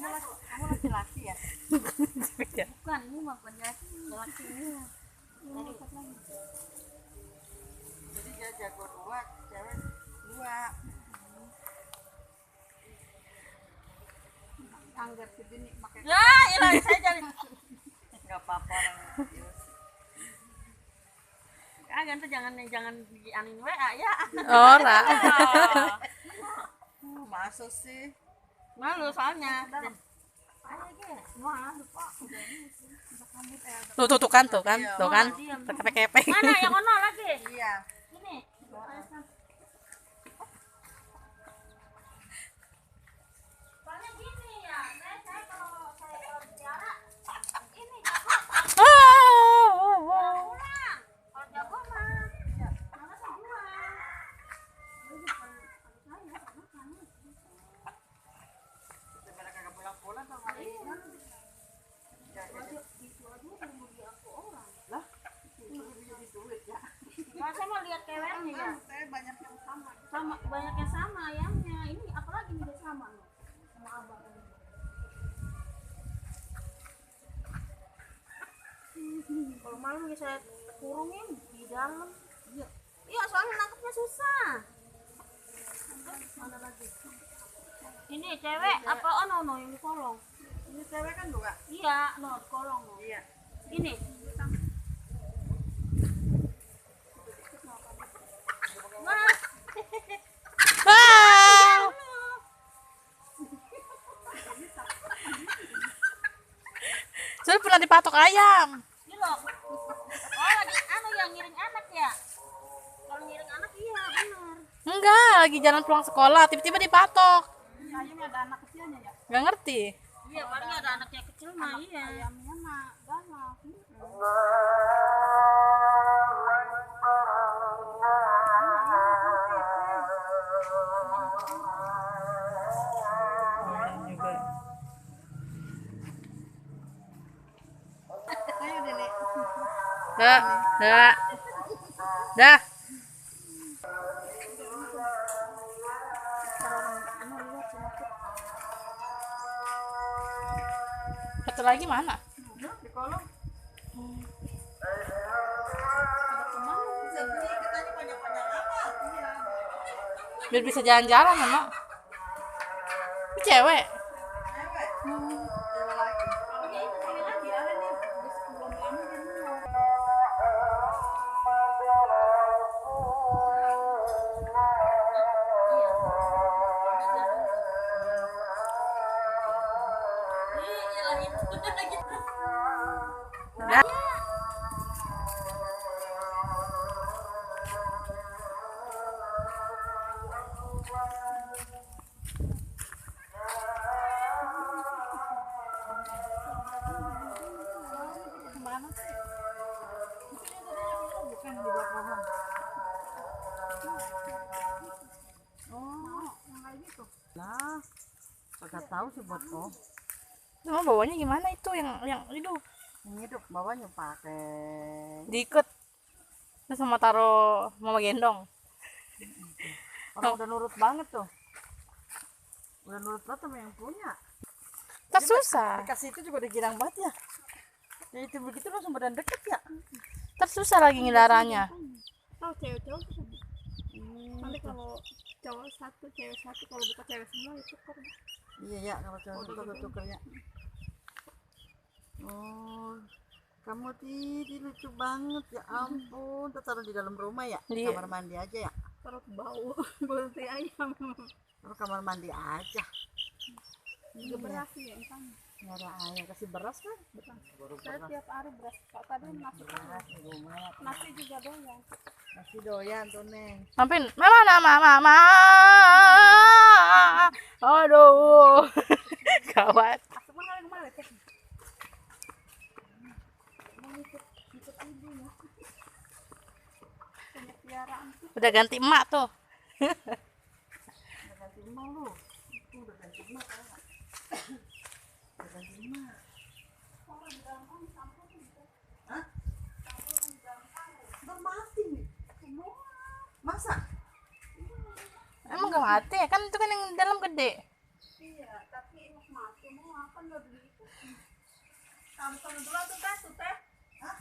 Kamu laki-laki ya? Bukan, ini mah bukan laki ini. Jadi dia jago dua, cewek dua. Anggar segini pakai. Ya, ilah saya jadi. Enggak apa-apa orang serius. Kagak tuh jangan dianin WA ya. Ora. Masuk sih. Malu soalnya. Tuh kan, tuh kan. Kepek-kepek. Mana yang ono lagi? Iya. Ini. Soalnya gini ya, saya kalau bicara ini pulang. Kalau jago mah mana saya jual. Sebenarnya kagak pulang-pulang sama hari ini. Lah, itu jadi duit ya. Nah, saya mau lihat kewernya ya. Saya banyak yang sama. Sama banyak yang sama ayamnya. Ini apalagi nih sama nih. Sama abang ini. Kalau malam bisa saya kurungin di dalam. Iya. Iya, soalnya nangkepnya susah. Mana lagi? Ini cewek apa ono yang di kolong? Ini cewek kan dua. Iya, no, di kolong. No. Iya. Ini. Mas. Ah! Saya pernah dipatok ayam. Ini loh. Oh, lagi yang ngiring anak ya? Kalau ngiring anak iya, benar. Enggak, lagi jalan pulang sekolah, tiba-tiba dipatok. Ayamnya ada anak kecilnya ya. Nggak ngerti. Iya, paling ada anaknya kecil mah iya. Ayamnya mah galak. Juga. Ayo Dek. Dah. Dah. Satu lagi mana? Di kolong. Biar bisa jalan-jalan, Mama. Ini cewek. Dah. Bukan di bawah pohon. Oh, yang kayak gitu. Lah, kagak tahu sih buat kok. Mama bawanya gimana itu yang itu? Ini tuh bawahnya pakai. Diikat. Terus sama taruh Mama gendong. Orang udah nurut banget tuh. Udah nurut banget sama yang punya. Tak susah. Dikasih itu juga udah girang banget ya. Ya itu begitu langsung badan deket ya. Tak susah lagi ngilarannya. Oh, cewek-cewek bisa. Nanti kalau cowok satu, cewek satu, kalau bukan cewek semua itu kok. Iya ya, kalau cowok tuker-tukernya. Oh, kamu Titi lucu banget ya ampun. Tuh taruh di dalam rumah ya? Iya. Kamar mandi aja ya? Taruh bau berarti ayam. Taruh kamar mandi aja. Juga beras ya, entah. Nggak ada ayam, kasih beras kan? Saya tiap hari beras. Kalau tadi nasi Beras di rumah. nasi juga doyan. Masih doyan tuh Neng. Sampai mama. Aduh. Gawat. Aku mah kemarin cek. Mau ikut ibunya. Punya piaraan tuh. Udah ganti emak tuh. Udah ganti emak lu. Itu udah ganti emak tau nggak? Udah ganti emak. Hah? Udah mati nih. Masa? Emang gak mati? Kan itu kan yang dalam gede. Iya, tapi enak mati mau makan udah begitu. Kamu dulu tuh teh. Hah?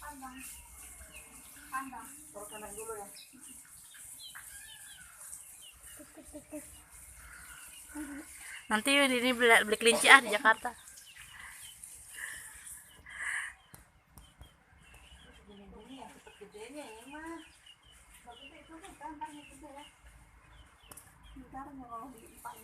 Pandang. Pandang. Taruh kandang dulu ya. Nanti ini beli kelinci ah di Jakarta. Gini-gini yang cepet gedenya ya mah. Tapi itu kan gambarnya gede ya. Ntar kalau diimpain